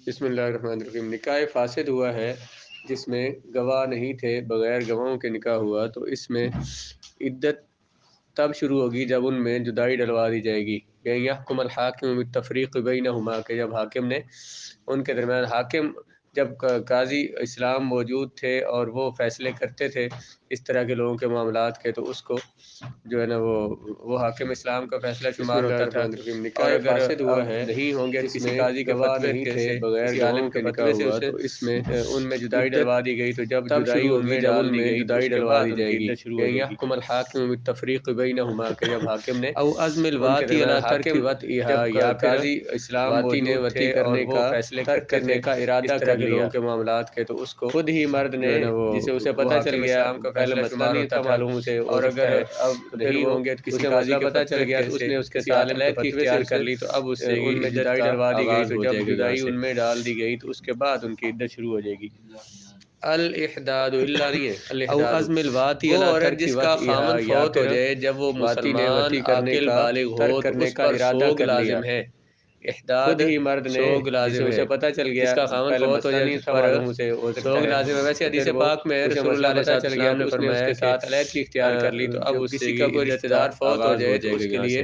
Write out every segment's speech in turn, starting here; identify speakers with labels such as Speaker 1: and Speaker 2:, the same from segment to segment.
Speaker 1: بسم اللہ الرحمن الرحیم۔ نکاح فاسد ہوا ہے جس میں گواہ نہیں تھے، بغیر گواہوں کے نکاح ہوا، تو اس میں عدت تب شروع ہوگی جب ان میں جدائی ڈلوا دی جائے گی۔ یحکم الحاکم بالتفریق بینہما، کہ جب حاکم نے ان کے درمیان، حاکم جب قاضی اسلام موجود تھے اور وہ فیصلے کرتے تھے اس طرح کے لوگوں کے معاملات کے، تو اس کو جو ہے نا وہ حاکم اسلام کا فیصلہ شمار ہوتا تھا۔ اور اگر فاسد ہوا ہے نہیں ہوں گے، کسی قاضی کے فتوے سے، بغیر عالم کے نکاح ہوا، تو اس میں ان میں جدائی ڈلوا دی گئی، تو جب جدائی ہوگی جب ان میں جدائی ڈلوا دی جائے گی، یحکم الحاکم بالتفریق بینہما، کہ جب حاکم نے او عزم الواتی علی ترک وطئھا، یا قاضی اسلام موجود تھے اور وہ فیصلے کرنے کا ارادہ کر لیا لوگوں کے معاملات کے، تو اس کو خود ہی مرد نے، جسے اسے پتہ چل گیا، پہلے مسئلہ نہیں تھا معلوم اسے، اور اگر اب نہیں ہوں گے کسی قاضی کے پتہ چل گیا تو اس نے اس کے ساتھ علیحدگی اختیار کر لی، تو اب اس سے ان میں جدائی ڈلوا دی گئی، تو جب جدائی ان میں ڈال دی گئی تو اس کے بعد ان کی عدت شروع ہو جائے گی۔ الاحداد الا نہیں ہے، او عزم الواتی علی ترک وطئھا، فوت ہو جائے جب وہ مسلمان عاقل بالغ ہو تو اس پر سوگ لازم ہے۔ احداد خود ہی مرد نے، جسے اسے پتہ چل گیا، جس کا خاوند فوت ہو جائے پر سوگ لازم ہے۔ ویسے حدیث پاک میں رسول اللہ علیہ وسلم نے فرمایا کہ ساتھ علیحدگی اختیار کر لی، تو اب کسی کا کوئی رشتہ دار فوت ہو جائے تو اس کے لیے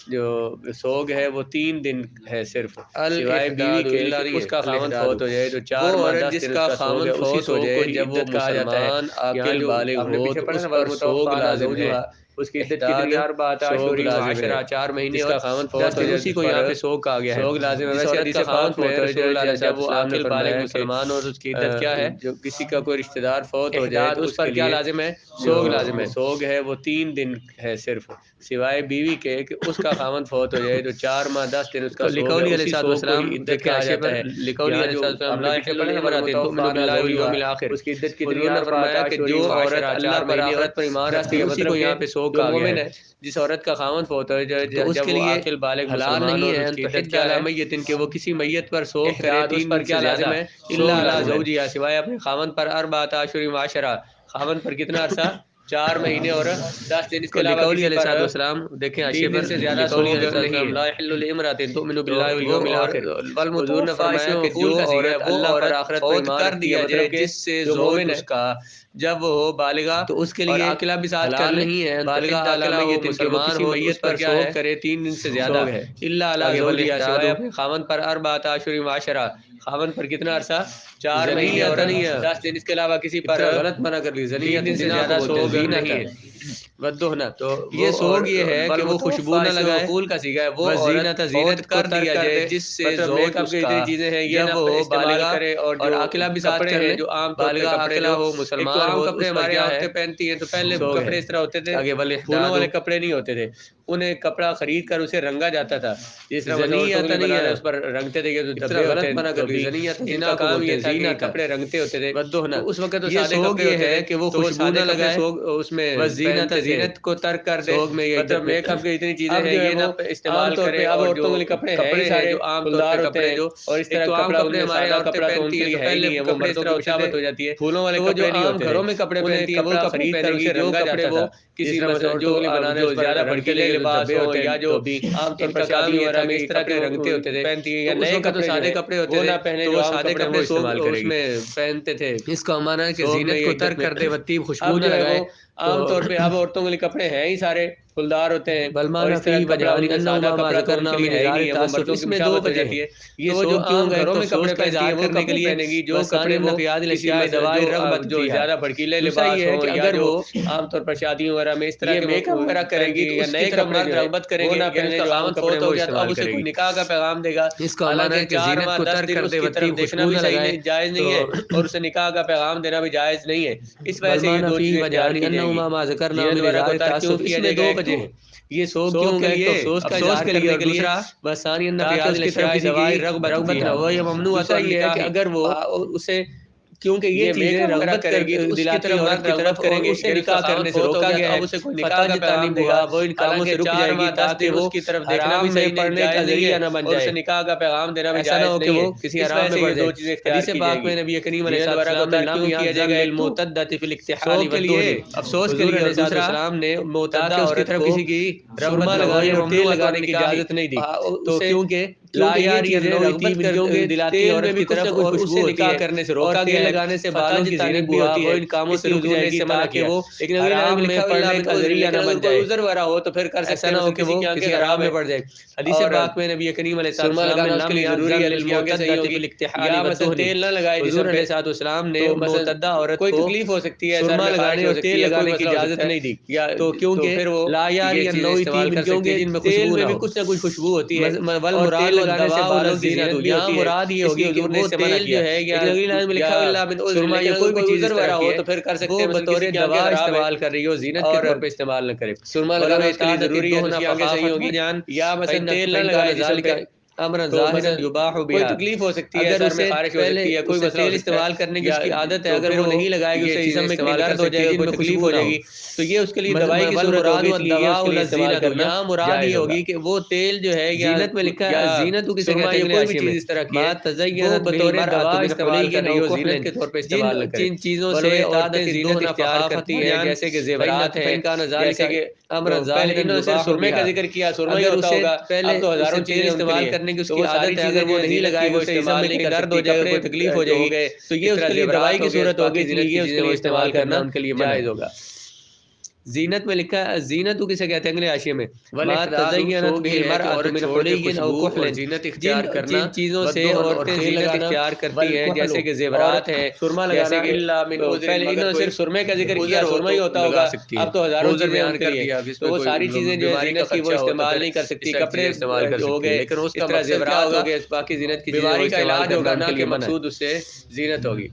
Speaker 1: جو سوگ ہے وہ 3 دن ہے صرف، سوائے بیوی کے کہ اس کا خاوند فوت ہو جائے تو 4 ماہ 10 دن اس کا سوگ ہے، فوت ہو جائے جب وہ مسلمان عاقل بالغ ہو تو اس پر سوگ لازم ہے۔ اس کی عدت کتنی ہے؟ 4 مہینے، جس کا خاوند فوت ہو جائے اسی کو یہاں پہ سوگ کہا گیا ہے، سوگ لازم ہے۔ ویسے حدیث پاک میں رسول اللہ علیہ وسلم جب وہ عاقل بالغ مسلمان اور اس کی عدت کیا ہے، جو کسی کا کوئی رشتہ دار فوت ہو جائے تو اس پر کیا لازم ہے؟ سوگ لازم ہے۔ سوگ ہے وہ 3 دن ہے صرف، سوائے بیوی کے کہ اس کا خاوند فوت ہو جائے تو 4 ماہ 10 دن اس کا سوگ ہے، اسی سوگ کو ہی عدت کہا جاتا ہے۔ یہاں جو ہم نے پیچھے پڑھا امرأۃ تؤمن باللہ والیوم الآخر، اس کی عدت کتنی ہے؟ نے فرمایا کہ جو عورت اللہ پر آخرت پر ایمان رکھتی ہے، اسی کو یہاں پہ سوگ کہا گیا ہے۔ جس عورت کا خاوند فوت ہو جائے جب وہ عاقل بالغ مسلمان اور اس کی عدت کیا ہے میت کہ وہ کسی میت پر سوگ کرے 3 دن سے زیادہ، الا علی زوجہا، سوائے اپنے خاوند پر 4 اشہر و عشرہ، خاوند پر کتنا عرصہ؟ 4 مہینے اور 10 دن، اس کے علاوہ کسی پر دیکھیں 3 دن سے زیادہ سوگ نہیں، لا یحل لامرأۃ تؤمن باللہ والیوم الآخر۔ حضور نے فرمایا کہ جو عورت اللہ پر آخرت پر ایمان رکھتی ہے، مطلب جس سے زوج اس کا جب وہ ہو بالغہ تو اس کے لیے عاقلہ بھی ساتھ کر نہیں ہے، بالغہ عاقلہ ہو مسلمان ہو، میت پر سوگ کرے 3 دن سے زیادہ، الا علی زوجہا، سوائے اپنے خاوند پر 4 اشہر و عشرہ، خاوند پر کتنا عرصہ؟ 4 مہینے اور 10 دن، اس کے علاوہ کسی پر غلط منع کر لی، 3 دن سے زیادہ سوگ نہیں ہے۔ ودہنا، تو یہ سوگ یہ ہے کہ وہ خوشبو نہ لگائے، مفعول کا صیغہ ہے، وہ عورت زینت کر دیا جائے جس سے زوج اس کا جب وہ بالغہ کرے اور عاقلہ بھی ساتھ کر لے، جو عام بالغہ عاقلہ ہو مسلمان ہو، کپڑے ہمارے عورتیں پہنتی ہیں تو پہلے کپڑے اس طرح ہوتے تھے، پھولوں والے کپڑے نہیں ہوتے تھے، انہیں کپڑا خرید کر اسے رنگا جاتا تھا، جس طرح عورتوں نہیں ہے اس پر رنگتے تھے، یہ دبے ہوتے ہیں، ان کا کام یہ تھا کہ کپڑے رنگتے ہوتے تھے، تو اس وقت تو سادے کپڑے ہوتے تھے کہ وہ خوشبو نہ لگائے، اس میں زینت کو ترک کر دے، مطلب میک اپ کی اتنی چیزیں ہیں یہ نہ استعمال کرے، اب عورتوں کے لیے کپڑے ہیں جو عام طور پہ کپڑے جو، اور اس طرح کپڑا ہمارے سادہ کپڑا تو ان کے لیے ہے ہی نہیں ہے، وہ مردوں کی بشامت ہو جاتی ہے، پھولوں والے کپڑے نہیں ہوتے، گھروں میں کپڑے پہنتی ہیں وہ خرید کر اسے رنگا جاتا تھا، کسی جو زیادہ بھڑکیلے لباس ہو یا جو عام طور پر شادی وغیرہ میں اس طرح کے رنگتے ہوتے تھے پہنتی ہیں، یا نئے کپڑے سادے کپڑے ہوتے تھے، وہ نہ پہنے جو سادے کپڑے استعمال کرے گی، پہنتے تھے، اس کا معنی ہے کہ زینت کو ترک کر دے، طیب خوشبو نہ لگائے۔ عام طور پہ اب عورتوں کے لیے کپڑے ہیں ہی سارے پھولدار ہوتے ہیں، اور اس طرح کپڑا ان کے سادہ کپڑا تو ان کے لیے ہے ہی نہیں ہے، وہ مردوں کی مشابہت ہو جاتی ہے۔ یہ جو عام گھروں میں کپڑے پہنتی ہیں وہ کپڑے پہنے گی، جو کپڑے وہ کسی جو زیادہ بھڑکیلے لباس ہوں یا جو عام طور پر شادیوں وغیرہ میں اس طرح کے میک اپ وغیرہ کرے گی، یا نئے کپڑے رغبت کریں گے، یعنی جو عام فوت ہو گیا تو اب اسے کوئی نکاح کا پیغام دے گا، حالانکہ 4 ماہ 10 دن اس کی طرف دیکھنا بھی صحیح نہیں، جائز نہیں ہے، اور اسے نکاح کا پیغام دینا بھی جائز نہیں ہے، اس وجہ سے یہ 2 چیزیں اختیار کی جائیں گی۔ زینت وغیرہ کو ترک کیوں کیا جائے گا؟ 2 وجہ ہیں، یہ سوگ کیوں ہے تو افسوس کا اظہار کرنے کے لیے، بس ثانی تاکہ اس کی طرف کسی کی رغبت نہ ہو، یہ ممنوع ہے، کہ اگر وہ اسے کیونکہ یہ چیزیں رغبت کرے گی تو اس کی طرف مرد رغبت کریں گے، اسے نکاح کرنے سے روکا گیا ہے، اب اسے کوئی نکاح کا پیغام دے گا وہ ان کاموں سے رک جائے گی تاکہ وہ اس کی طرف دیکھنا بھی صحیح پڑھنے کا ذریعہ نہ بن جائے، اسے نکاح کا پیغام دینا بھی جائز نہیں ہے، کسی حرام میں پڑ جائے۔ حدیث پاک میں نبی کریم علیہ السلام نے لم یأذن للمعتدۃ فی الاکتحال والدہن، افسوس کے لیے حضور علیہ السلام نے معتدہ عورت کو سرما لگانے اور تیل لگانے کی اجازت نہیں دی، تو کیونکہ لا یاری رغبت دلاتی ہے عورت کی طرف اور اسے نکاح کرنے سے روکا گیا ہے، لگانے سے بالوں کی زینت بھی ہوتی ہے، ان کاموں سے رک جائے گی تاکہ وہ حرام میں پڑنے کا ذریعہ نہ بن جائے، عذر وغیرہ ہو تو پھر کر سکتے ہیں، ایسا نہ ہو کہ وہ کسی حرام میں پڑ جائے۔ حدیث پاک میں نبی کریم علیہ السلام نے لم یأذن للمعتدۃ فی الاکتحال والدہن، تیل نہ لگائے حضور علیہ السلام نے معتدہ عورت کو تکلیف ہو سکتی ہے، سرما لگانے اور تیل لگانے کی اجازت نہیں دی، تو کیونکہ لا یاری کیونکہ تیل میں بھی کچھ نہ کچھ خوشبو ہوتی ہے، والمراد لگانے سے بالوں کی زینت بھی ہوتی ہے، مراد یہ ہوگی کہ وہ تیل جو ہے یا سرما یا کوئی بھی چیز اس طرح ہو تو پھر کر سکتے ہیں، بطور دوا استعمال کر رہی ہو، زینت کے طور پہ استعمال نہ کرے، سرما لگانا اس کے لیے ضروری ہے، اس کی آنکھیں صحیح ہوگی، یا مثلا تیل نہ لگائے جسم پہ امر ظاہرا یباح بها، کوئی تکلیف ہو سکتی ہے، سر میں خارش ہو سکتی ہے، کوئی تیل استعمال کرنے کی اس کی عادت ہے، اگر وہ نہیں لگائے گی اسے جسم میں کہیں درد ہو جائے گا، کوئی تکلیف ہو جائے گی تو یہ اس کے لیے دوائی کی صورت ہوگی، اس لیے اس کے لیے استعمال کرنا یہاں مراد یہ ہوگی کہ وہ تیل جو ہے زینت میں لکھا ہے، زینت کسی کہتے ہیں کوئی بھی چیز اس طرح کی ہے وہ بطور دوا استعمال کر رہی ہو، زینت کے طور پہ استعمال نہ کرے، جن چیزوں سے عورتیں زینت اختیار کرتی ہیں جیسے کہ زیورات ہیں، جیسے کہ امر ظاہرا انہوں نے سرمے کا ذکر کیا، سرما ہی ہوتا ہوگا، اب تو ہزاروں چیزیں استعمال کرنے کی اس کی عادت ہے، اگر وہ نہیں لگائے گی اسے جسم میں کہیں درد ہو جائے گا، کوئی تکلیف ہو جائے گی تو یہ اس کے لیے دوائی کی صورت ہوگی، اس لیے اس کے لیے استعمال کرنا ان کے لیے جائز ہوگا۔ زینت میں لکھا ہے، زینت کسے کہتے ہیں انگلے حاشیے میں، ما تزینت به المرأة من حلی او کحل، جن چیزوں سے عورتیں زینت اختیار کرتی ہیں جیسے کہ زیورات ہیں، جیسے کہ پہلے انہوں نے صرف سرمے کا ذکر کیا، سرما ہی ہوتا ہوگا، اب تو ہزاروں چیزیں ان کے لیے، تو وہ ساری چیزیں جو ہے زینت کی وہ استعمال نہیں کر سکتی، کپڑے ہو گئے، اس طرح زیورات ہو گئے، باقی زینت کی بیماری کا علاج ہوگا نہ کہ مقصود اس سے زینت ہوگی۔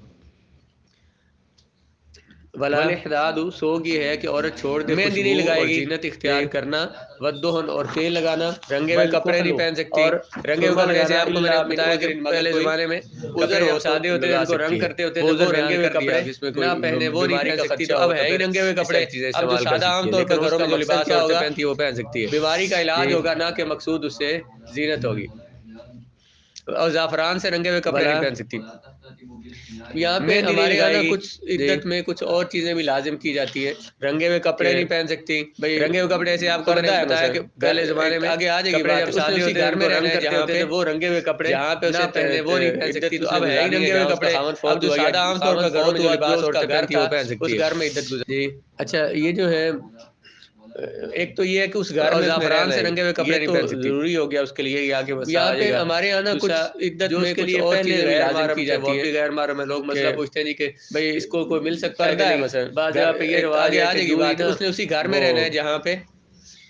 Speaker 1: والاحداد سوگ یہ ہے کہ عورت چھوڑ دے مہندی نہیں لگائے گی، زینت اختیار کرنا، والدہن اور تیل لگانا، رنگے ہوئے کپڑے نہیں پہن سکتی، اور رنگے ہوئے کپڑے جیسے آپ کو میں نے بتایا کہ پہلے زمانے میں کپڑے سادے ہوتے تھے ان کو رنگ کرتے ہوتے تھے، وہ رنگے ہوئے کپڑے نہ پہنے وہ نہیں پہن سکتی، تو اب ہے ہی رنگے ہوئے کپڑے، اب جو سادہ عام طور پہ گھروں میں جو لباس عورتیں پہنتی ہیں وہ پہن سکتی ہے، بیماری کا علاج ہوگا نہ کہ مقصود اس سے زینت ہوگی، اور زعفران سے رنگے ہوئے کپڑے نہیں پہن سکتی۔ یہاں پہ ہمارے یہاں کچھ عدت میں کچھ اور چیزیں بھی لازم کی جاتی ہے، رنگے ہوئے کپڑے نہیں پہن سکتی، رنگے ہوئے کپڑے سے آپ کو میں نے بتایا کہ پہلے زمانے میں آگے آ جائے گی بات، شادی ہوتی گھر میں رنگ کرتے ہوتے تھے وہ رنگے ہوئے کپڑے جہاں پہ اسے پہنے وہ نہیں پہن سکتی، تو اب ہے ہی رنگے ہوئے کپڑے، اب جو سادہ عام طور پر گھروں میں جو لباس عورتیں پہنتی ہیں وہ پہن سکتی ہے، اس گھر میں عدت گزر۔ اچھا یہ جو ہے ایک تو یہ ہے کہ اس گھر میں زعفران سے رنگے ہوئے کپڑے نہیں پہن سکتی، ضروری ہو گیا اس کے لیے یہ آگے مسئلہ آ جائے گا۔ ہمارے یہاں کچھ عدت میں کچھ اور چیزیں بھی لازم کی جاتی ہیں، غیر محرم ہے، لوگ مسئلہ پوچھتے ہیں کہ بھئی اس کو کوئی مل سکتا ہے کہ نہیں، مثلا بعض جگہ پہ یہ رواج ہے کہ اس نے اسی گھر میں رہنا ہے جہاں پہ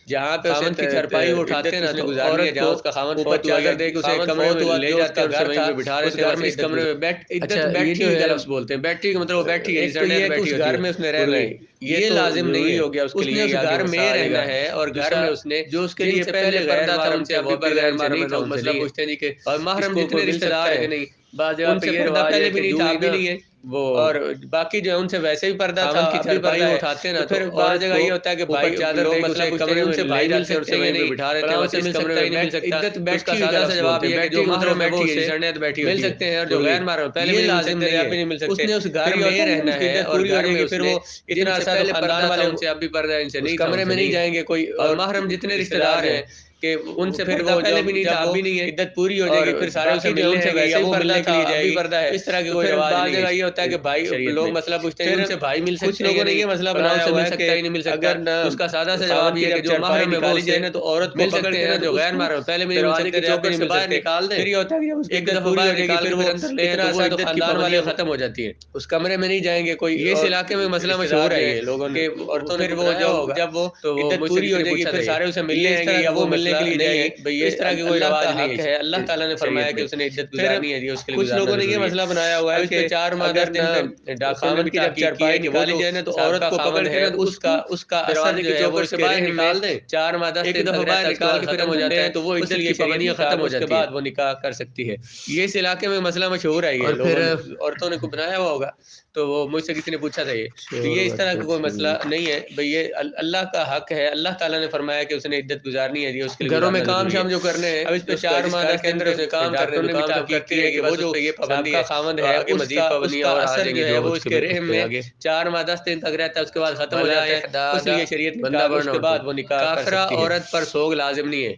Speaker 1: خاوند کی چرپائی وہ اٹھاتے ہیں نا تو عورت کو اس کا خاوند اوپر چادر دے کے اسے کمرے میں لے جاتے ہیں، گھر تھا اس گھر میں اس کمرے میں بیٹھی ہوئی کا لفظ بولتے ہیں، بیٹھی کا مطلب وہ بیٹھی ہے، ایک تو یہ ہے کہ اس گھر میں اس نے رہنا ہے، یہ لازم نہیں ہے، ہو گیا اس کے لیے گھر میں رہنا ہے، اور گھر میں اس نے جو اس کے لیے پہلے پردہ تھا ان سے اب بھی پردہ نہیں تھا، مسئلہ پوچھتے نہیں کہ اور محرم جتنے رشتہ دار ہیں نہیں بعض جگہ پہ یہ رواج ہے کہ جو بھی نہیں ہے وہ اور باقی جو ہے ان سے ویسے بھی پردہ تھا اب بھی پردہ اٹھاتے ہیں نا، پھر بعض جگہ یہ ہوتا ہے کہ بھائی چادر دے کے اسے کمرے میں لے جاتے ہیں، اسے وہیں پہ بٹھا دیتے ہیں، اسے مل سکتا ہی نہیں مل سکتا، عدت بیٹھی ہوئی کا لفظ بولتے ہیں، جو محرم ہے وہ اسے مل سکتے ہیں، اور جو غیر محرم پہلے بھی لازم نہیں ہے، اس نے اس گھر میں رہنا ہے، اور گھر میں پھر وہ اتنا عرصہ خاندان والے ان سے اب بھی پردہ ان سے نہیں، کمرے میں نہیں جائیں گے کوئی، اور محرم جتنے رشتہ دار ہیں کہ ان سے پھر وہ پہلے بھی نہیں تھا اب بھی نہیں ہے، عدت پوری ہو جائے گی پھر سارے اسے ملنے ہیں گے یا وہ ملنے کے لیے جائے گی، اس طرح کی کوئی رواج نہیں ہے۔ بعض جگہ یہ ہوتا ہے کہ بھائی لوگ مسئلہ پوچھتے ہیں ان سے بھائی مل سکتے ہیں، کچھ لوگوں نے یہ مسئلہ بنایا ہوا ہے کہ اگر اس کا سادہ سا جواب یہ ہے کہ جو محرم ہے وہ اسے تو عورت کو پکڑ کے نا جو غیر محرم پہلے بھی نہیں مل سکتے تھے اب بھی نہیں مل سکتے، پھر یہ ہوتا ہے کہ ایک دفعہ باہر نکال کے پھر اندر لے ہیں تو وہ عدت خاندان والے ختم ہو جاتی ہے، اس کمرے میں نہیں جائیں گے کوئی، یہ اس علاقے میں مسئلہ مشہور ہے یہ لوگوں نے، اور پھر وہ جب وہ عدت پوری ہو جائے گی پھر سارے اسے ملنے آئیں گے یا وہ ملنے بولنے کے لیے جائے گی، اس طرح کی کوئی رواج نہیں ہے۔ اللہ تعالیٰ نے فرمایا کہ اس نے عدت گزارنی ہے، اس کے لیے کچھ لوگوں نے یہ مسئلہ بنایا ہوا ہے کہ 4 ماہ 10 دن پہ خاوند کی جب چارپائی نکالی جائے نا تو عورت کو پکڑ کے اس کا اثر جو ہے وہ اس کے باہر نکال دیں، 4 ماہ 10 دن دفعہ باہر نکال کے ختم ہو جاتا ہے تو وہ عدت کی پابندیاں ختم ہو جاتی ہے، اس کے بعد وہ نکاح کر سکتی ہے۔ یہ اس علاقے میں مسئلہ مشہور ہے، یہ پھر عورتوں نے کو بنایا ہوا ہوگا تو وہ مجھ سے کسی نے پوچھا تھا یہ تو یہ اس طرح کا کوئی مسئلہ نہیں ہے بھئی، یہ اللہ کا حق ہے۔ اللہ تعالیٰ نے فرمایا کہ اس نے عدت گزارنی ہے، اس کے لیے گھروں میں کام شام جو کرنے ہیں، اب اس پہ 4 ماہ کے اندر اسے کام کرنے نے بھی تحقیق کی ہے کہ وہ جو سابقہ خاوند ہے مزید پابندیاں اور آ جائیں گی جو اس کے رحم میں 4 ماہ 10 دن تک رہتا ہے، اس کے بعد ختم ہو جاتا ہے، اس لیے شریعت بندہ اس کے بعد وہ نکاح کر سکتی ہے۔ کافرہ عورت پر سوگ لازم نہیں ہے،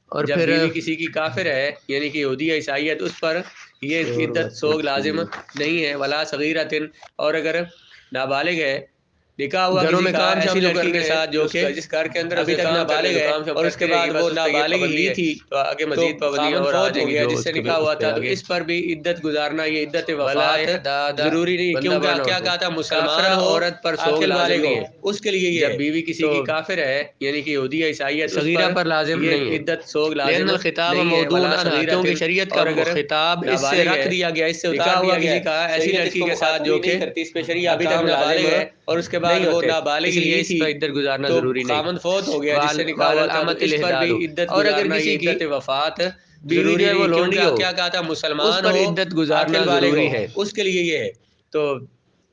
Speaker 1: اور جب بیوی کسی کی کافر ہے یعنی کہ یہودی یا عیسائی ہے تو اس پر یہ عدت سوگ لازم نہیں ہے۔ ولا صغیرۃ، اور اگر نابالغ ہے، نکاح ہوا گھروں میں کام ایسی لڑکی کے ساتھ جو کہ جس گھر کے اندر ابھی تک نابالغ ہے اور اس کے بعد وہ نابالغ ہی تھی تو آگے مزید پابندیاں اور آ جائیں گی جس سے نکاح ہوا تھا، تو اس پر بھی عدت گزارنا یہ عدت وفات ضروری نہیں، کیونکہ کیا کہا تھا مسلمان عورت پر سوگ لازم نہیں ہے، اس کے لیے جب بیوی کسی کی کافر ہے یعنی کہ یہودی یا عیسائی ہے صغیرہ پر لازم نہیں ہے، عدت سوگ لازم الخطاب موضوع عنہا، کیونکہ شریعت کا خطاب اس سے رکھ دیا گیا، اس سے اتار دیا گیا کسی کا ایسی لڑکی کے ساتھ جو کہ ابھی تک نابالغ ہے اور اس کے بعد وہ نابالغ ہی تھی، عدت گزارنا ضروری نہیں، خامند فوت ہو گیا جس سے نکاح ہوا تھا اس پر بھی عدت گزارنا یہ عدت وفات بیوی جو ہے وہ لونڈی ہو، کیا کہا تھا مسلمان ہو عدت گزارنا ضروری ہے، اس کے لیے یہ ہے تو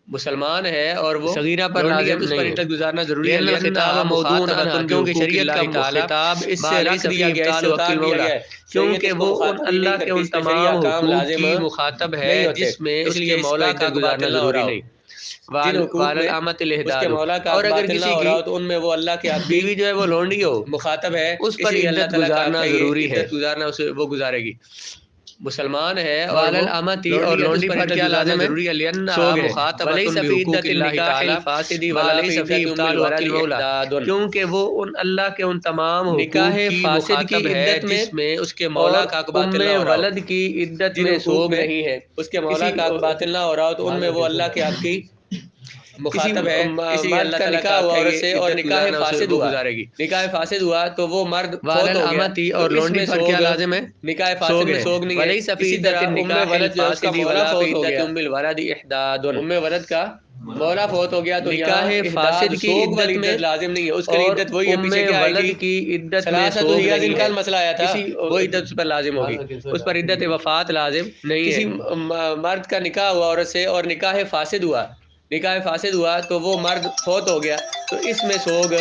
Speaker 1: مسلمان ہے اور وہ صغیرہ پر لازم نہیں ہے، عدت گزارنا ضروری ہے، الخطاب موضوع عنہا، کیونکہ شریعت کا خطاب اس سے رکھ دیا گیا، اس سے اتار دیا گیا ہے، کیونکہ وہ اللہ کے ان تمام حقوق کی مخاطب ہے جس میں اس لیے مولا عدت گزارنا ضروری نہیں، اور اگر کسی کی تو ان میں وہ اللہ کے بیوی جو ہے وہ لونڈی ہو مخاطب ہے اس پر عدت گزارنا ضروری ہے، عدت گزارنا اسے وہ گزارے گی، مسلمان ہے اور اور لونڈی پر کیا لازم ہے ضروری ہے، وليس في عدة النکاح الفاسد ولا في ابطال الولد، کیونکہ وہ ان اللہ کے ان تمام نکاح فاسد کی عدت میں جس میں اس کے مولا کا باطل نہ ہو رہا ہو، ولد کی عدت میں سوگ نہیں ہے، اس کے مولا کا باطل نہ ہو رہا ہو تو ان میں وہ اللہ کے حق کی مخاطب ہے، کسی مرد کا نکاح ہوا عورت سے اور نکاح فاسد ہوا، نکاح فاسد ہوا تو وہ مرد فوت ہو گیا اور لونڈی پر کیا لازم ہے، نکاح فاسد میں سوگ نہیں ہے، اسی طرح ام ولد جو اس کا مولا فوت ہو گیا، ام الولد احداد، ام ولد کا مولا فوت ہو گیا تو نکاح فاسد کی عدت میں لازم نہیں ہے، اس کے لیے عدت وہی ہے پیچھے کیا آئی تھی کی عدت میں سوگ نہیں ہے، مسئلہ آیا تھا وہ عدت اس پر لازم ہوگی، اس پر عدت وفات لازم نہیں ہے، کسی مرد کا نکاح ہوا عورت سے اور نکاح فاسد ہوا، نکاح فاسد ہوا تو وہ مرد فوت ہو گیا تو اس میں سوگ،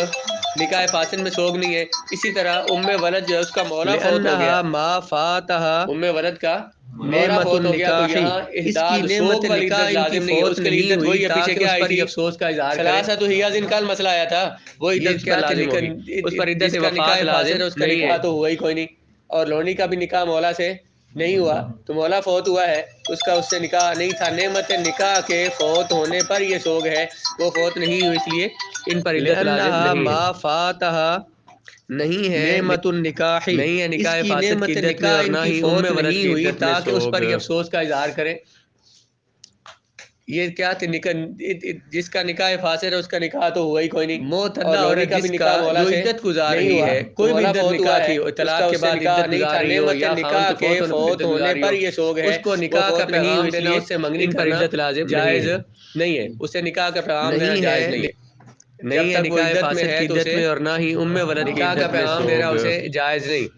Speaker 1: نکاح فاسد میں سوگ نہیں ہے، اسی طرح ام ولد جو ہے اس کا مولا فوت ہو گیا، ما فاتہا ام ولد کا مولا فوت ہو گیا تو یہاں احداد سوگ والی عدت لازم نہیں ہے، اس کے لیے عدت وہی ہے پیچھے کیا آئی تھی افسوس کا اظہار کرے، ثلاثۃ حیض ان کا مسئلہ آیا تھا وہ عدت کیا لازم ہوگی، اس پر عدت وفات لازم اس کا نکاح تو ہوا ہی کوئی نہیں، اور لونڈی کا بھی نکاح مولا سے نہیں ہوا تو مولا فوت ہوا ہے اس کا اس سے نکاح نہیں تھا، نعمت نکاح کے فوت ہونے پر یہ سوگ ہے، وہ فوت نہیں ہوئی اس لیے ان پر عدت لازم نہیں ہے، ما فاتہا نہیں ہے نعمت النکاح، نہیں ہے نکاح فاسد کی عدت میں اور نہ ہی ام ولد کی عدت میں سوگ، اس پر یہ افسوس کا اظہار کرے، یہ کیا تھے جس کا نکاح فاسد ہے اس کا نکاح تو ہوا ہی کوئی نہیں، معتدہ عورت کا بھی نکاح مولا سے عدت گزار رہی ہے، کوئی بھی عدت نکاح تھی طلاق کے بعد عدت گزار رہی ہو یا نکاح کے فوت ہونے پر یہ سوگ ہے، اس کو نکاح کا پیغام دینا اس سے منگنی کرنا عدت لازم جائز نہیں ہے، اسے نکاح کا پیغام دینا جائز نہیں ہے، نہیں ہے نکاح فاسد کی عدت میں اور نہ ہی ام ولد کی عدت میں پیغام دینا اسے جائز نہیں،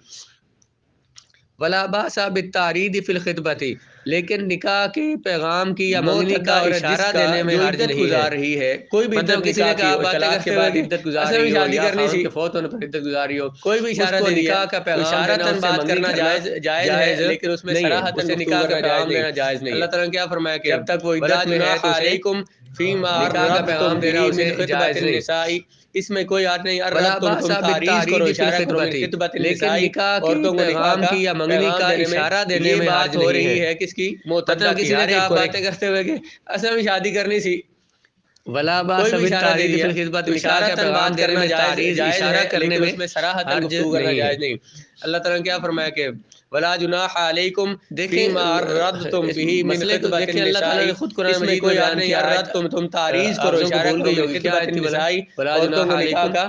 Speaker 1: ولا باس بالتعرید فی الخطبۃ، لیکن نکاح کے پیغام کی یا منگنی کا اشارہ دینے میں حرج نہیں ہے، رہی ہے کوئی بھی مطلب کسی نے کہا طلاق کے بعد عدت گزار رہی ہو یا خاوند کے فوت ہونے پر عدت گزاری ہو، کوئی بھی اشارہ دے دیا نکاح کا پیغام دینا اس سے منگنی کرنا جائز ہے، لیکن اس میں صراحتاً نکاح کا پیغام دینا جائز نہیں، اللہ تعالیٰ نے کیا فرمایا کہ جب تک وہ عدت میں ہے تو علیکم فیما نکاح کا پیغام دینا اسے جائز نہیں، اس میں کوئی حرج نہیں، تم تعریض کرو اشارہ کرو خطبۃ النساء، عورتوں کو نکاح کی یا منگنی کا اشارہ دینے میں حرج نہیں ہے، ہو رہی ہے کس کی معتدہ کی، کسی نے کہا باتیں کرتے ہوئے کہ اصل میں شادی کرنی سی، ولا باس بالتعریض فی الخطبۃ، اشارہ کا پیغام دینے میں تعریض اشارہ کرنے میں صراحتاً گفتگو کرنا جائز نہیں، اللہ تعالیٰ نے کیا فرمایا کہ ولا جناح علیکم فیما عرضتم به من خطبۃ النساء، اس میں کوئی حرج نہیں، عرضتم تم تعریض کرو اشارہ کرو خطبۃ النساء، عورتوں کو نکاح کا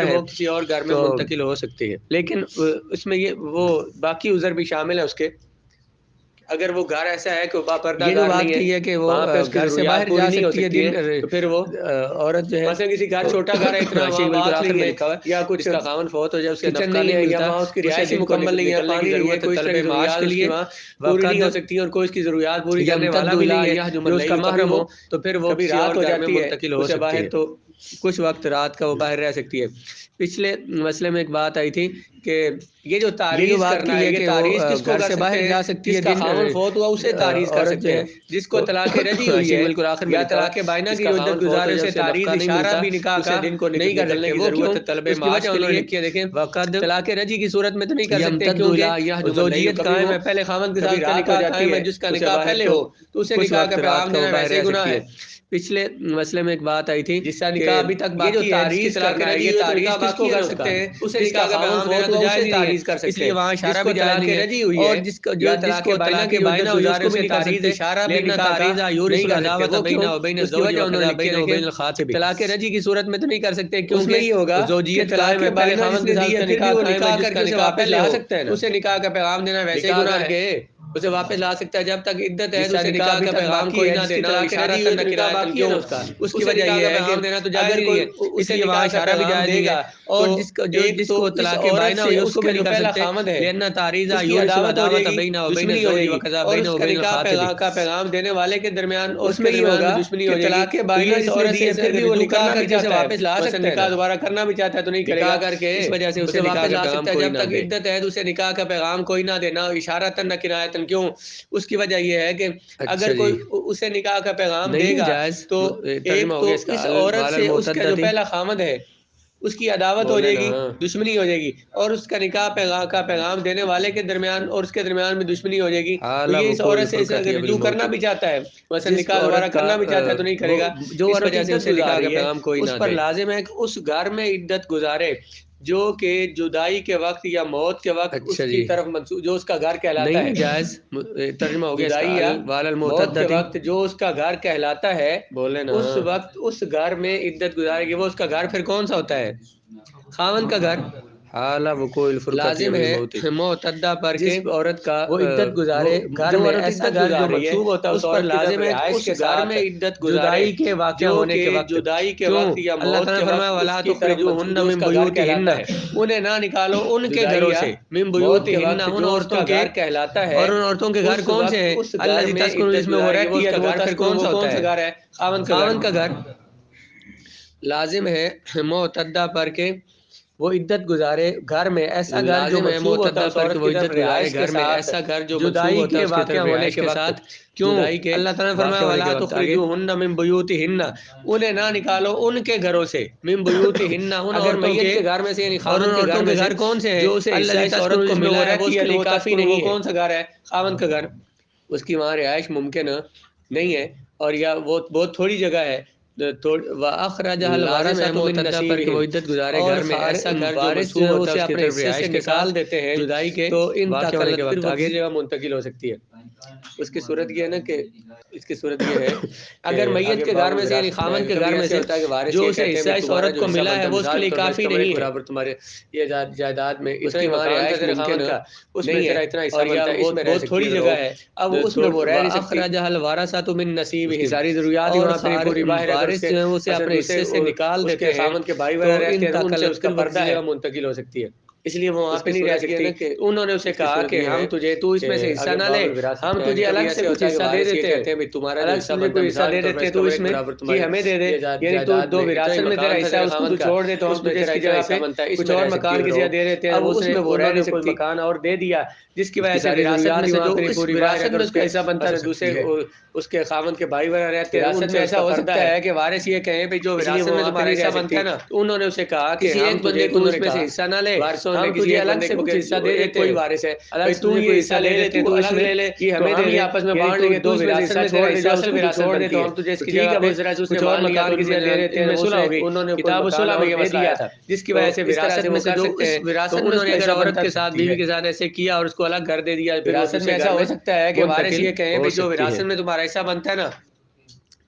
Speaker 2: ہوتا ہے
Speaker 1: وہ کسی اور گھر میں منتقل ہو سکتی ہے.
Speaker 2: لیکن اس میں یہ وہ باقی عذر بھی شامل ہے اس کے.
Speaker 1: اگر وہ گھر ایسا ہے کہ وہ باپردہ
Speaker 2: یہ جو
Speaker 1: گھر
Speaker 2: بات
Speaker 1: نہیں
Speaker 2: کی ہے کہ وہ
Speaker 1: وہاں پہ اس کی
Speaker 2: گھر سے
Speaker 1: ضروریات
Speaker 2: باہر
Speaker 1: پوری
Speaker 2: جا
Speaker 1: نہیں ہو
Speaker 2: سکتی ہے
Speaker 1: سکتی
Speaker 2: دن
Speaker 1: ہیں، تو پھر وہ
Speaker 2: عورت جو ہے
Speaker 1: مثلا کسی گھر چھوٹا گھر ہے اتنا وہاں واس نہیں ہے یا کچھ
Speaker 2: اس کا
Speaker 1: خاوند فوت ہو جائے اس کے
Speaker 2: کچن
Speaker 1: نفقہ
Speaker 2: نہیں
Speaker 1: نہیں ہے یا
Speaker 2: ملتا،
Speaker 1: وہاں اس کی
Speaker 2: اسے
Speaker 1: رہائش ہی
Speaker 2: دن کو
Speaker 1: مکمل نہیں ہے،
Speaker 2: نکلنے
Speaker 1: پانی
Speaker 2: کی
Speaker 1: نہیں ہے،
Speaker 2: ضرورت ہے
Speaker 1: کوئی
Speaker 2: طلب
Speaker 1: طرح کی
Speaker 2: معاش
Speaker 1: ضروریات
Speaker 2: کے
Speaker 1: اس کی
Speaker 2: لیے،
Speaker 1: وہاں پوری نہیں ہو سکتی اور کوئی اس کی ضروریات پوری کرنے والا بھی نہیں ہے،
Speaker 2: جو
Speaker 1: پھر وہ
Speaker 2: کبھی
Speaker 1: محرم
Speaker 2: وہ
Speaker 1: ہو تو پھر وہ
Speaker 2: کبھی
Speaker 1: کسی
Speaker 2: رات
Speaker 1: اور
Speaker 2: ہو
Speaker 1: گھر میں
Speaker 2: جاتی ہے
Speaker 1: منتقل ہو
Speaker 2: اسے
Speaker 1: سکتی
Speaker 2: باہر
Speaker 1: ہے.
Speaker 2: تو کچھ وقت رات کا وہ باہر رہ سکتی ہے۔ پچھلے مسئلے میں ایک بات آئی تھی کہ یہ جو تعریض کرنا ہے، یہ تعریض کس کو کر باہر جا سکتی ہے؟ جس کا خاوند فوت ہوا اسے تعریض کر سکتے ہیں، جس کو طلاق رجعی ہوئی ہے یا طلاق بائنہ کی جو عدت گزارے اسے تعریض اشارہ بھی نکاح کا دن کو نہیں کر سکتے۔ وہ کیوں؟ اس کی وجہ انہوں نے لکھی ہے، دیکھیں طلاق رجعی کی صورت میں تو نہیں کر سکتے کیونکہ زوجیت قائم ہے، پہلے خاوند کے ساتھ نکاح قائم ہے، جس کا نکاح پہلے ہو تو اسے نکاح کا پیغام دینا ویسے گناہ ہے۔ پچھلے مسئلے میں ایک بات آئی تھی جس کا نکاح ابھی تک باقی ہے، یہ تعریض کس کو کر سکتے ہیں؟ اسے نکاح کا پیغام دینا تو جائز نہیں ہے، اس لیے وہاں اشارہ بھی جائز نہیں ہے۔ اور جس کو طلاق بائنہ ہوئی اس کو بھی نہیں کر سکتے، اشارہ بھی نکاح کا نہیں کر سکتے۔ وہ کیوں؟ اس کی وجہ انہوں نے لکھی ہے، طلاق رجعی کی صورت میں تو نہیں کر سکتے کیونکہ یہ ہوگا زوجیت قائم ہے، پہلے خاوند کے ساتھ نکاح قائم ہے، جس کا نکاح پہلے ہو سکتا ہے، اسے نکاح کا پیغام دینا ویسے گناہ ہے، اسے واپس لا سکتا ہے جب تک عدت ہے، اسے نکاح کا پیغام کوئی نہ دینا، اشارہ نہ کرائے کیوں؟ اس کی وجہ یہ ہے کہ پیغام دینا تو جائز نہیں ہے، اس لیے وہاں اشارہ بھی جائز نہیں ہے۔ اور جس کو طلاق بائنہ ہوئی اس کو بھی نہیں کر سکتے، لأن تعریض یورث العداوۃ بین الزوج وکذا بین وبین الخاطب، کا پیغام دینے والے کے درمیان اور اس کے درمیان میں دشمنی ہو جائے گی۔ طلاق اس عورت سے پھر بھی وہ نکاح کر کے اسے واپس لا سکتا ہے، نکاح دوبارہ کرنا بھی چاہتا ہے تو نہیں کرے گا کر کے، اس وجہ سے اسے واپس لا سکتا ہے جب تک عدت ہے، تو اسے نکاح کا پیغام کوئی نہ دینا، اشارۃ نہ کنایۃ کیوں؟ اس کی وجہ یہ ہے کہ اگر کوئی اسے نکاح کا پیغام دے گا تو ایک تو اس عورت سے اس کا جو پہلا خامد ہے اس کی عداوت ہو جائے گی، دشمنی ہو جائے گی، اور اس کا نکاح کا پیغام دینے والے کے درمیان اور اس کے درمیان میں دشمنی ہو جائے گی۔ تو یہ اس عورت سے اگر رجوع کرنا بھی چاہتا ہے، مثلا نکاح دوبارہ کرنا بھی چاہتا ہے تو نہیں کرے گا، اس وجہ سے اسے نکاح کا پیغام کوئی نہ دے۔ اس پر لازم ہے کہ اس گھر میں عدت گزارے جو کہ جدائی کے وقت یا موت کے وقت اس کی طرف منسوب، جو اس کا گھر کہلاتا ہے، جائز ترجمہ ہو گیا جدائی یا موت کے وقت جو اس کا گھر کہلاتا ہے، اس وقت اس گھر میں عدت گزارے گی۔ وہ اس کا گھر پھر کون سا ہوتا ہے؟ خاوند کا گھر۔ لازم ہے معتدہ پر کہ عورت کا وہ عدت گزارے گھر میں، ایسا گھر جو منسوب ہوتا ہے اس پر لازم ہے اس گھر میں عدت گزارے کے واقع ہونے کے وقت، جدائی کے وقت یا موت کے وقت ولا تخرجوهن من بیوتہن، انہیں نہ نکالو ان کے گھروں سے، من بیوتہن ان عورتوں کے گھر کہلاتا ہے، اور ان عورتوں کے گھر کون سے ہیں؟ الذی تسکن جس میں وہ رہتی ہے، تو وہ گھر کون سا ہوتا ہے؟ گھر ہے خاوند کا گھر۔ لازم ہے معتدہ پر کہ وہ عدت گزارے گھر میں، ایسا گھر جو منسوب ہوتا ہے اس عورت کی طرف رہائش کے ساتھ، ایسا گھر جو جدائی کے واقع ہونے کے ساتھ۔ کیوں؟ اللہ تعالیٰ نے فرمایا وَلَا تُخْرِجُوهُنَّ مِن بُيُوتِهِنَّ، انہیں نہ نکالو ان کے گھروں سے، من بیوتہن ان اگر میت کے گھر میں سے، یعنی خاوند کے گھر میں سے، کون سے ہیں جو اسے اس عورت کو ملا ہے، وہ اس کے لیے کافی نہیں ہے۔ وہ کون سا گھر ہے؟ خاوند کا گھر، اس کی وہاں رہائش ممکن نہیں ہے، اور یا وہ بہت تھوڑی جگہ ہے، وَأَخْرَجَهَا الْوَارِثَةُ مِن نَصِيبِهِمْ، وہ عدت گزارے گھر میں، ایسا گھر جو منسوب ہوتا ہے اس کی طرف رہائش سے نکال دیتے ہیں جدائی کے، تو انتقال پھر وہ کسی جگہ منتقل ہو سکتی ہے۔ اس کی صورت یہ ہے نا کہ اس کی صورت یہ ہے اگر میت کے گھر میں سے، یعنی خاوند کے گھر میں سے جو اسے حصہ اس عورت کو ملا ہے وہ اس کے لیے کافی نہیں ہے، برابر تمہارے یہ جائیداد میں اس کی وہاں رہائش ممکن اس میں تیرا اتنا حصہ بنتا ہے، اس میں بہت تھوڑی جگہ ہے، اب اس میں وہ رہ نہیں سکتی۔ اخرجها الوارثة من نصیبهم، ساری ضروریات ہی وہاں پہ پوری باہر، وارث جو ہے وہ اسے اپنے حصے سے نکال دیتے ہیں، خاوند کے بھائی وغیرہ رہتے ہیں، ان سے اس کا پردہ ہے، منتقل ہو سکتی ہے، اس لیے وہ وہاں پہ نہیں رہ سکتی۔ انہوں نے اسے کہا کہ ہم تجھے، تو اس میں سے حصہ نہ لے، ہم تجھے الگ سے کچھ حصہ دے دیتے ہیں، تمہارا الگ سے کوئی حصہ دے دیتے ہیں، تو اس میں یہ ہمیں دے دے، یعنی تو دو وراثت میں تیرا حصہ ہے، اس کو تو چھوڑ دے، تو ہم تجھے اس کی جگہ پہ کچھ اور مکان کی جگہ دے دیتے ہیں، اب اس میں وہ رہ نہیں سکتی، مکان اور دے دیا، جس کی وجہ سے وراثت میں سے جو اس وراثت میں اس کا حصہ بنتا ہے، دوسرے اس کے خاوند کے بھائی وغیرہ رہتے ہیں، ان میں ایسا ہو سکتا ہے کہ وارث یہ کہیں بھئی جو وراثت میں تمہارا حصہ بنتا ہے نا، انہوں نے اسے کہا کہ ہم تجھے اس میں سے حصہ نہ لے، ہم تجھے الگ سے کچھ حصہ دے دیتے ہیں، کوئی وارث ہے الگ سے یہ حصہ لے لیتے ہیں، تو الگ لے لے، یہ ہمیں دے دے، آپس میں بانٹ لیں گے، دو وراثت میں چھوڑ دے، جو اصل وراثت بنتی ہے، ہم تجھے اس کی جگہ پہ کچھ اور مکان کی جگہ دے دیتے ہیں، صلح ہو گئی، انہوں نے کتاب صلح میں یہ مسئلہ آیا تھا، جس کی وجہ سے وراثت میں سے جو اس وراثت میں انہوں نے اگر عورت کے ساتھ بیوی کے ساتھ ایسے کیا اور اس کو الگ گھر دے دیا، وراثت میں ایسا ہو سکتا ہے کہ وارث یہ کہیں کہ جو وراثت میں تمہارا حصہ بنتا ہے نا،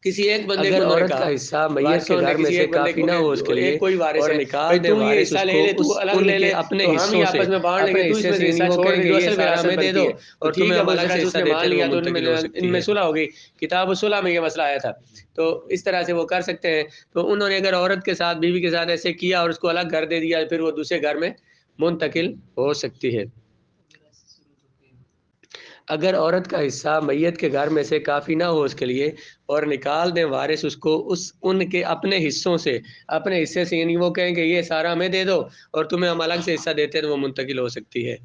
Speaker 2: کسی ایک بندے کو عورت کا حصہ میت کے گھر میں سے کافی نہ ہو اس کے لیے، کوئی وارث ہے نکال دے وارث اس کو، الگ لے لے اپنے حصوں سے، اپنے حصے سے، نہیں وہ کہیں کہ یہ سارا ہمیں دے دو اور تمہیں ہم الگ سے حصہ دیتے ہیں، وہ منتقل ہو سکتی ہے۔ ان میں صلح ہو گئی، کتاب صلح میں یہ مسئلہ آیا تھا، تو اس طرح سے وہ کر سکتے ہیں۔ تو انہوں نے اگر عورت کے ساتھ بیوی کے ساتھ ایسے کیا اور اس کو الگ گھر دے دیا، پھر وہ دوسرے گھر میں منتقل ہو سکتی ہے۔ اگر عورت کا حصہ میت کے گھر میں سے کافی نہ ہو اس کے لیے اور نکال دیں وارث اس کو ان کے اپنے حصوں سے، اپنے حصے سے، یعنی وہ کہیں کہ یہ سارا ہمیں دے دو اور تمہیں ہم الگ سے حصہ دیتے ہیں، تو وہ منتقل ہو سکتی ہے۔